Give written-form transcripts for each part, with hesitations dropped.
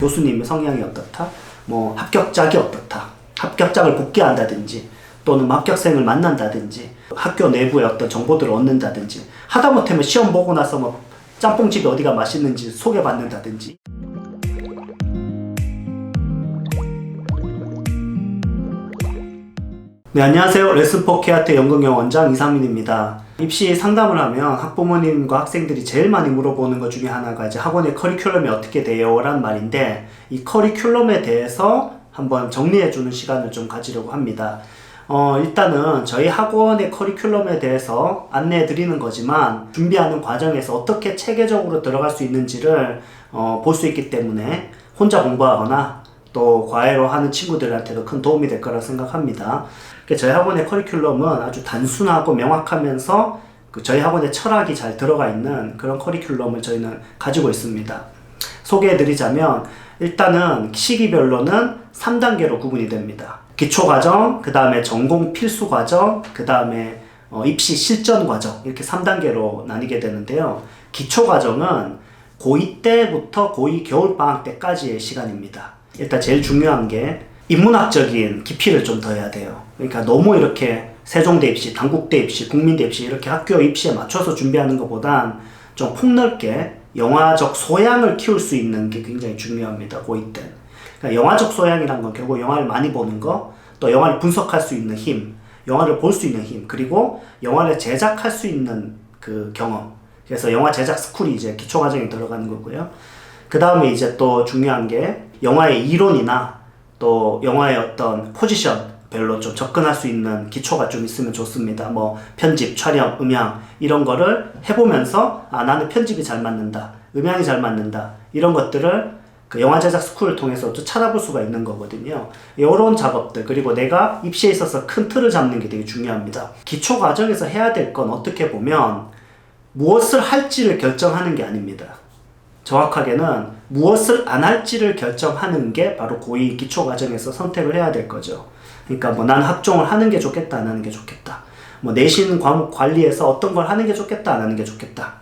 교수님의 성향이 어떻다? 뭐 합격작이 어떻다? 합격작을 복귀한다든지 또는 합격생을 만난다든지 학교 내부의 어떤 정보들을 얻는다든지 하다못하면 시험 보고 나서 뭐 짬뽕집이 어디가 맛있는지 소개받는다든지. 네, 안녕하세요. 레슨포케아트 연극영 원장 이상민입니다. 입시 상담을 하면 학부모님과 학생들이 제일 많이 물어보는 것 중에 하나가 이제 학원의 커리큘럼이 어떻게 돼요? 라는 말인데, 이 커리큘럼에 대해서 한번 정리해주는 시간을 좀 가지려고 합니다. 일단은 저희 학원의 커리큘럼에 대해서 안내해 드리는 거지만, 준비하는 과정에서 어떻게 체계적으로 들어갈 수 있는지를 볼 수 있기 때문에 혼자 공부하거나 또 과외로 하는 친구들한테도 큰 도움이 될 거라 생각합니다. 저희 학원의 커리큘럼은 아주 단순하고 명확하면서 저희 학원의 철학이 잘 들어가 있는 그런 커리큘럼을 저희는 가지고 있습니다. 소개해드리자면 일단은 시기별로는 3단계로 구분이 됩니다. 기초과정, 그 다음에 전공 필수과정, 그 다음에 입시 실전과정, 이렇게 3단계로 나뉘게 되는데요. 기초과정은 고2 때부터 고2 겨울방학 때까지의 시간입니다. 일단 제일 중요한 게 인문학적인 깊이를 좀 더해야 돼요. 그러니까 너무 이렇게 세종대 입시, 단국대 입시, 국민대 입시 이렇게 학교 입시에 맞춰서 준비하는 것보단 좀 폭넓게 영화적 소양을 키울 수 있는 게 굉장히 중요합니다. 고2 때. 그러니까 영화적 소양이란 건 결국 영화를 많이 보는 거, 또 영화를 분석할 수 있는 힘, 영화를 볼 수 있는 힘, 그리고 영화를 제작할 수 있는 그 경험. 그래서 영화 제작 스쿨이 이제 기초과정에 들어가는 거고요. 그 다음에 이제 또 중요한 게 영화의 이론이나 또 영화의 어떤 포지션별로 좀 접근할 수 있는 기초가 좀 있으면 좋습니다. 뭐 편집, 촬영, 음향 이런 거를 해보면서 나는 편집이 잘 맞는다, 음향이 잘 맞는다 이런 것들을 그 영화 제작 스쿨을 통해서 또 찾아볼 수가 있는 거거든요. 이런 작업들, 그리고 내가 입시에 있어서 큰 틀을 잡는 게 되게 중요합니다. 기초 과정에서 해야 될 건 어떻게 보면 무엇을 할지를 결정하는 게 아닙니다. 정확하게는 무엇을 안 할지를 결정하는 게 바로 고2 기초과정에서 선택을 해야 될 거죠. 그러니까 뭐 난 학종을 하는 게 좋겠다, 안 하는 게 좋겠다. 뭐 내신 과목 관리에서 어떤 걸 하는 게 좋겠다, 안 하는 게 좋겠다.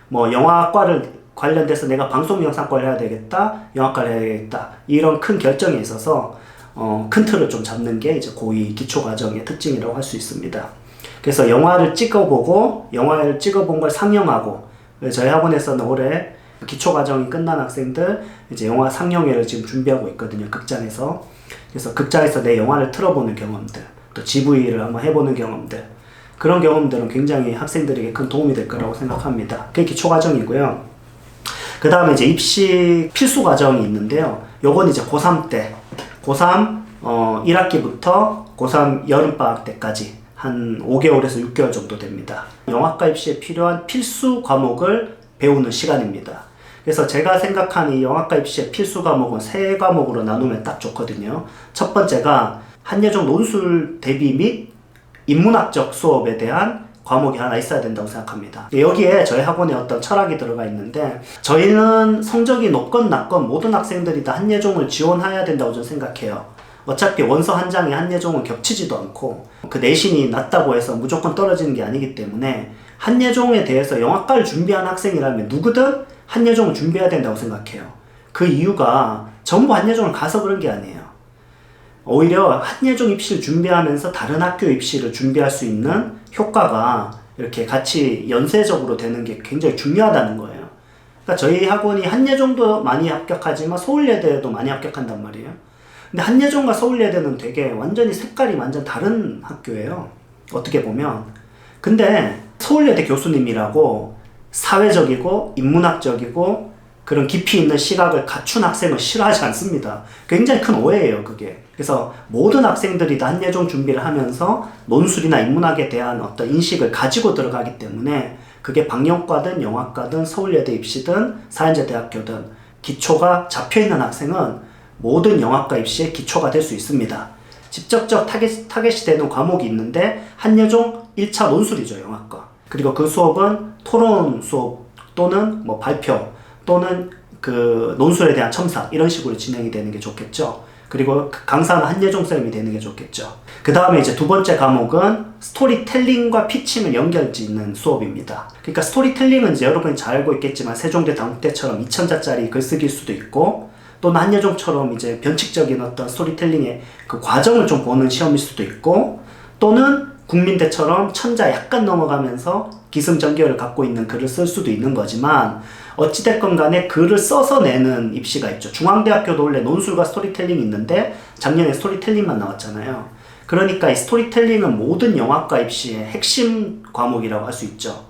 뭐 영화과를 관련돼서 내가 방송 영상과를 해야 되겠다, 영화과를 해야 되겠다. 이런 큰 결정에 있어서 큰 틀을 좀 잡는 게 이제 고2 기초과정의 특징이라고 할 수 있습니다. 그래서 영화를 찍어보고 영화를 찍어본 걸 상영하고, 저희 학원에서는 올해 기초과정이 끝난 학생들 이제 영화 상영회를 지금 준비하고 있거든요. 극장에서. 그래서 극장에서 내 영화를 틀어보는 경험들, 또 GV를 한번 해보는 경험들, 그런 경험들은 굉장히 학생들에게 큰 도움이 될 거라고 생각합니다. 그게 기초과정이고요. 그 다음에 이제 입시 필수과정이 있는데요. 요건 이제 고3 때, 고3 1학기부터 고3 여름방학 때까지 한 5개월에서 6개월 정도 됩니다. 영화과 입시에 필요한 필수 과목을 배우는 시간입니다. 그래서 제가 생각하는 이 영화과 입시의 필수 과목은 3과목으로 나누면 딱 좋거든요. 첫 번째가 한예종 논술 대비 및 인문학적 수업에 대한 과목이 하나 있어야 된다고 생각합니다. 여기에 저희 학원에 어떤 철학이 들어가 있는데, 저희는 성적이 높건 낮건 모든 학생들이 다 한예종을 지원해야 된다고 저는 생각해요. 어차피 원서 한 장에 한예종은 겹치지도 않고 그 내신이 낮다고 해서 무조건 떨어지는 게 아니기 때문에 한예종에 대해서 영화과를 준비하는 학생이라면 누구든 한예종을 준비해야 된다고 생각해요. 그 이유가 전부 한예종을 가서 그런 게 아니에요. 오히려 한예종 입시를 준비하면서 다른 학교 입시를 준비할 수 있는 효과가 이렇게 같이 연쇄적으로 되는 게 굉장히 중요하다는 거예요. 그러니까 저희 학원이 한예종도 많이 합격하지만 서울예대도 많이 합격한단 말이에요. 근데 한예종과 서울예대는 되게 완전히 색깔이 완전 다른 학교예요. 어떻게 보면. 근데 서울예대 교수님이라고 사회적이고 인문학적이고 그런 깊이 있는 시각을 갖춘 학생을 싫어하지 않습니다. 굉장히 큰 오해예요, 그게. 그래서 모든 학생들이 다 한예종 준비를 하면서 논술이나 인문학에 대한 어떤 인식을 가지고 들어가기 때문에 그게 방영과든 영화과든 서울예대 입시든 사연제대학교든 기초가 잡혀있는 학생은 모든 영화과 입시의 기초가 될 수 있습니다. 직접적 타겟이 되는 과목이 있는데 한예종 1차 논술이죠, 영화과. 그리고 그 수업은 토론 수업 또는 뭐 발표 또는 그 논술에 대한 첨삭 이런 식으로 진행이 되는 게 좋겠죠. 그리고 강사는 한예종 쌤이 되는 게 좋겠죠. 그 다음에 이제 두 번째 과목은 스토리텔링과 피칭을 연결짓는 수업입니다. 그러니까 스토리텔링은 이제 여러분이 잘 알고 있겠지만 세종대, 단국대처럼 2000자짜리 글쓰기일 수도 있고, 또는 한예종처럼 이제 변칙적인 어떤 스토리텔링의 그 과정을 좀 보는 시험일 수도 있고, 또는 국민대처럼 천자 약간 넘어가면서 기승전결을 갖고 있는 글을 쓸 수도 있는 거지만, 어찌됐건 간에 글을 써서 내는 입시가 있죠. 중앙대학교도 원래 논술과 스토리텔링이 있는데 작년에 스토리텔링만 나왔잖아요. 그러니까 이 스토리텔링은 모든 영화과 입시의 핵심 과목이라고 할 수 있죠.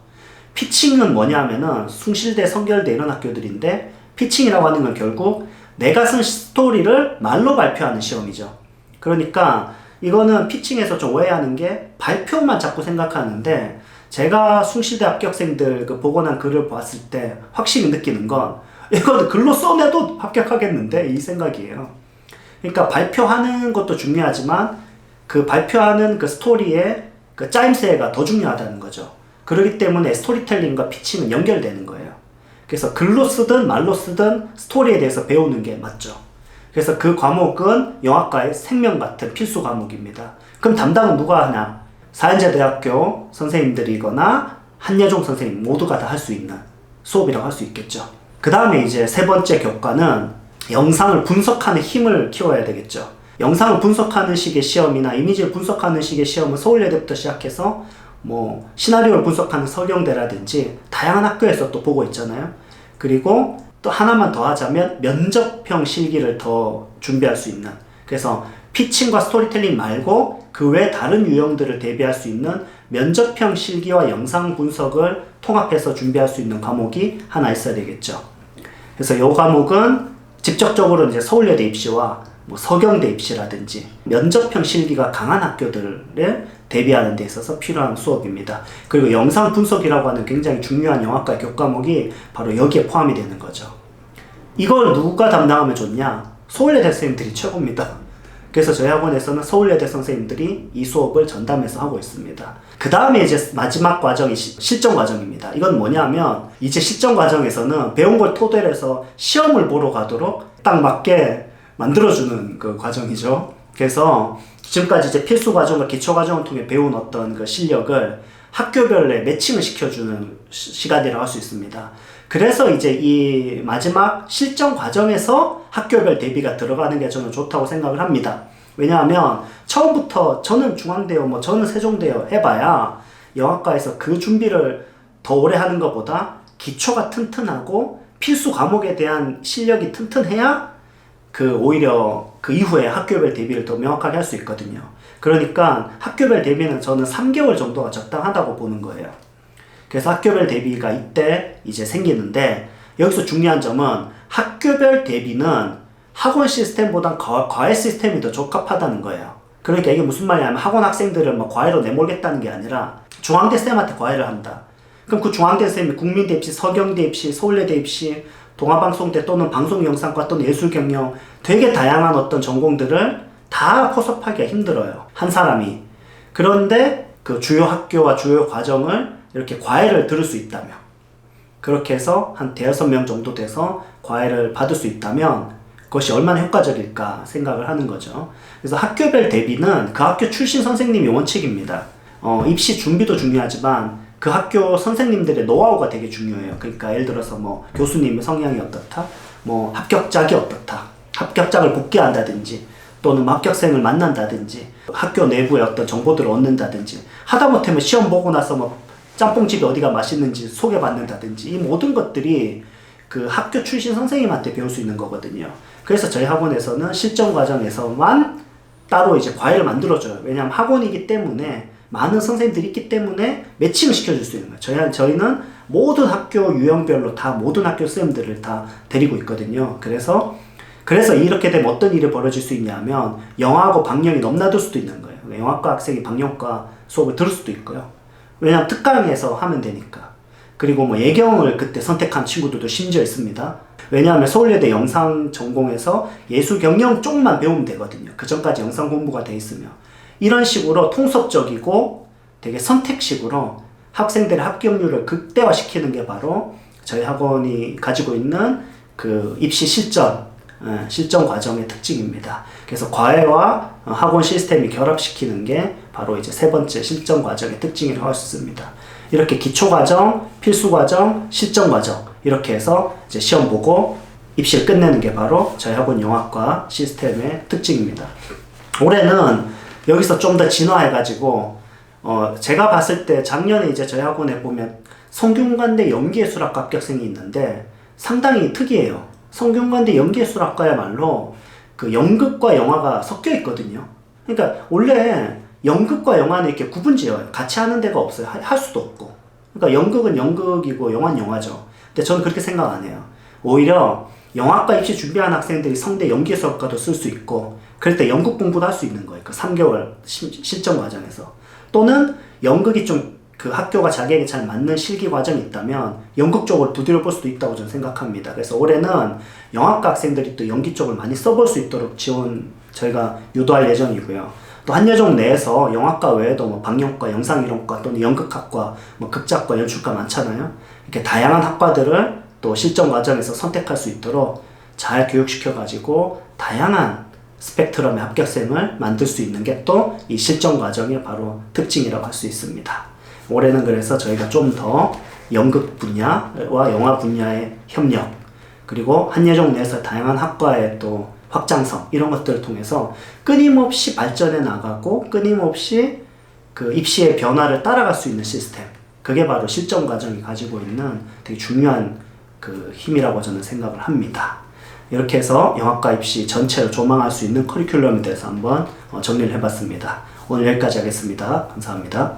피칭은 뭐냐면은 숭실대, 성결대 이런 학교들인데, 피칭이라고 하는 건 결국 내가 쓴 스토리를 말로 발표하는 시험이죠. 그러니까 이거는 피칭에서 좀 오해하는 게 발표만 자꾸 생각하는데, 제가 숭실대 합격생들 그 복원한 글을 봤을 때 확실히 느끼는 건 이거는 글로 써내도 합격하겠는데 이 생각이에요. 그러니까 발표하는 것도 중요하지만 그 발표하는 그 스토리의 그 짜임새가 더 중요하다는 거죠. 그렇기 때문에 스토리텔링과 피칭은 연결되는 거예요. 그래서 글로 쓰든 말로 쓰든 스토리에 대해서 배우는 게 맞죠. 그래서 그 과목은 영화과의 생명 같은 필수 과목입니다. 그럼 담당은 누가 하냐? 사연제대학교 선생님들이거나 한예종 선생님 모두가 다 할 수 있는 수업이라고 할 수 있겠죠. 그 다음에 이제 세 번째 교과는 영상을 분석하는 힘을 키워야 되겠죠. 영상을 분석하는 식의 시험이나 이미지를 분석하는 식의 시험은 서울예대부터 시작해서 뭐 시나리오를 분석하는 서경대라든지 다양한 학교에서 또 보고 있잖아요. 그리고 또 하나만 더 하자면 면접형 실기를 더 준비할 수 있는, 그래서 피칭과 스토리텔링 말고 그 외 다른 유형들을 대비할 수 있는 면접형 실기와 영상 분석을 통합해서 준비할 수 있는 과목이 하나 있어야 되겠죠. 그래서 이 과목은 직접적으로 이제 서울예대 입시와 뭐 서경대 입시라든지 면접형 실기가 강한 학교들을 대비하는 데 있어서 필요한 수업입니다. 그리고 영상 분석이라고 하는 굉장히 중요한 영화과 교과목이 바로 여기에 포함이 되는 거죠. 이걸 누가 담당하면 좋냐? 서울예대 선생님들이 최고입니다. 그래서 저희 학원에서는 서울예대 선생님들이 이 수업을 전담해서 하고 있습니다. 그 다음에 이제 마지막 과정이 실전 과정입니다. 이건 뭐냐면 이제 실전 과정에서는 배운 걸 토대로 해서 시험을 보러 가도록 딱 맞게 만들어주는 그 과정이죠. 그래서 지금까지 이제 필수 과정과 기초 과정을 통해 배운 어떤 그 실력을 학교별로 매칭을 시켜주는 시간이라고 할 수 있습니다. 그래서 이제 이 마지막 실전 과정에서 학교별 대비가 들어가는 게 저는 좋다고 생각을 합니다. 왜냐하면 처음부터 저는 중앙대요, 뭐 저는 세종대요 해봐야 영화과에서 그 준비를 더 오래 하는 것보다 기초가 튼튼하고 필수 과목에 대한 실력이 튼튼해야 그 오히려 그 이후에 학교별 대비를 더 명확하게 할 수 있거든요. 그러니까 학교별 대비는 저는 3개월 정도가 적당하다고 보는 거예요. 그래서 학교별 대비가 이때 이제 생기는데, 여기서 중요한 점은 학교별 대비는 학원 시스템보단 과외 시스템이 더 적합하다는 거예요. 그러니까 이게 무슨 말이냐면 학원 학생들을 뭐 과외로 내몰겠다는 게 아니라 중앙대 쌤한테 과외를 한다. 그럼 그 중앙대 쌤이 국민대 입시, 서경대 입시, 서울예대 입시, 동아방송대 또는 방송영상과 또는 예술경영 되게 다양한 어떤 전공들을 다 포섭하기가 힘들어요. 한 사람이. 그런데 그 주요 학교와 주요 과정을 이렇게 과외를 들을 수 있다면, 그렇게 해서 한 5명 정도 돼서 과외를 받을 수 있다면 그것이 얼마나 효과적일까 생각을 하는 거죠. 그래서 학교별 대비는 그 학교 출신 선생님이 원칙입니다. 입시 준비도 중요하지만 그 학교 선생님들의 노하우가 되게 중요해요. 그러니까 예를 들어서 뭐 교수님의 성향이 어떻다, 뭐 합격작이 어떻다, 합격작을 복귀한다든지 또는 합격생을 만난다든지 학교 내부의 어떤 정보들을 얻는다든지, 하다못해 시험 보고 나서 뭐 짬뽕집이 어디가 맛있는지 소개받는다든지, 이 모든 것들이 그 학교 출신 선생님한테 배울 수 있는 거거든요. 그래서 저희 학원에서는 실전 과정에서만 따로 이제 과외를 만들어줘요. 왜냐하면 학원이기 때문에 많은 선생님들이 있기 때문에 매칭을 시켜줄 수 있는 거예요. 저희는 모든 학교 유형별로 다 모든 학교 선생님들을 다 데리고 있거든요. 그래서 이렇게 되면 어떤 일이 벌어질 수 있냐면 영어하고 방영이 넘나들 수도 있는 거예요. 영화과 학생이 방영과 수업을 들을 수도 있고요. 왜냐하면 특강에서 하면 되니까. 그리고 뭐 예경을 그때 선택한 친구들도 심지어 있습니다. 왜냐하면 서울예대 영상 전공에서 예술 경영 쪽만 배우면 되거든요. 그 전까지 영상 공부가 돼 있으면. 이런 식으로 통섭적이고 되게 선택식으로 학생들의 합격률을 극대화시키는 게 바로 저희 학원이 가지고 있는 그 입시 실전 과정의 특징입니다. 그래서 과외와 학원 시스템이 결합시키는 게 바로 이제 세 번째 실전 과정의 특징이라고 할 수 있습니다. 이렇게 기초 과정, 필수 과정, 실전 과정 이렇게 해서 이제 시험 보고 입시를 끝내는 게 바로 저희 학원 영어학과 시스템의 특징입니다. 올해는 여기서 좀 더 진화해가지고 제가 봤을 때 작년에 이제 저희 학원에 보면 성균관대 연기예술학과 합격생이 있는데 상당히 특이해요. 성균관대 연기예술학과야말로 그 연극과 영화가 섞여 있거든요. 그러니까 원래 연극과 영화는 이렇게 구분지어요. 같이 하는 데가 없어요. 할 수도 없고. 그러니까 연극은 연극이고 영화는 영화죠. 근데 저는 그렇게 생각 안 해요. 오히려 영화과 입시 준비하는 학생들이 성대 연기예술학과도 쓸 수 있고 그럴 때 연극 공부도 할 수 있는 거예요. 그 3개월 실전 과정에서. 또는 연극이 좀 그 학교가 자기에게 잘 맞는 실기 과정이 있다면 연극 쪽을 두드려 볼 수도 있다고 저는 생각합니다. 그래서 올해는 영화과 학생들이 또 연기 쪽을 많이 써볼 수 있도록 저희가 유도할 예정이고요. 또 한여종 내에서 영화과 외에도 뭐 방영과, 영상이론과 또는 연극학과, 뭐 극작과, 연출과 많잖아요. 이렇게 다양한 학과들을 또 실전 과정에서 선택할 수 있도록 잘 교육시켜가지고 다양한 스펙트럼의 합격생을 만들 수 있는 게 또 이 실전 과정의 바로 특징이라고 할 수 있습니다. 올해는 그래서 저희가 좀 더 연극 분야와 영화 분야의 협력, 그리고 한여종 내에서 다양한 학과의 또 확장성, 이런 것들을 통해서 끊임없이 발전해 나가고 끊임없이 그 입시의 변화를 따라갈 수 있는 시스템, 그게 바로 실전 과정이 가지고 있는 되게 중요한 그 힘이라고 저는 생각을 합니다. 이렇게 해서 영화과 입시 전체를 조망할 수 있는 커리큘럼에 대해서 한번 정리를 해봤습니다. 오늘 여기까지 하겠습니다. 감사합니다.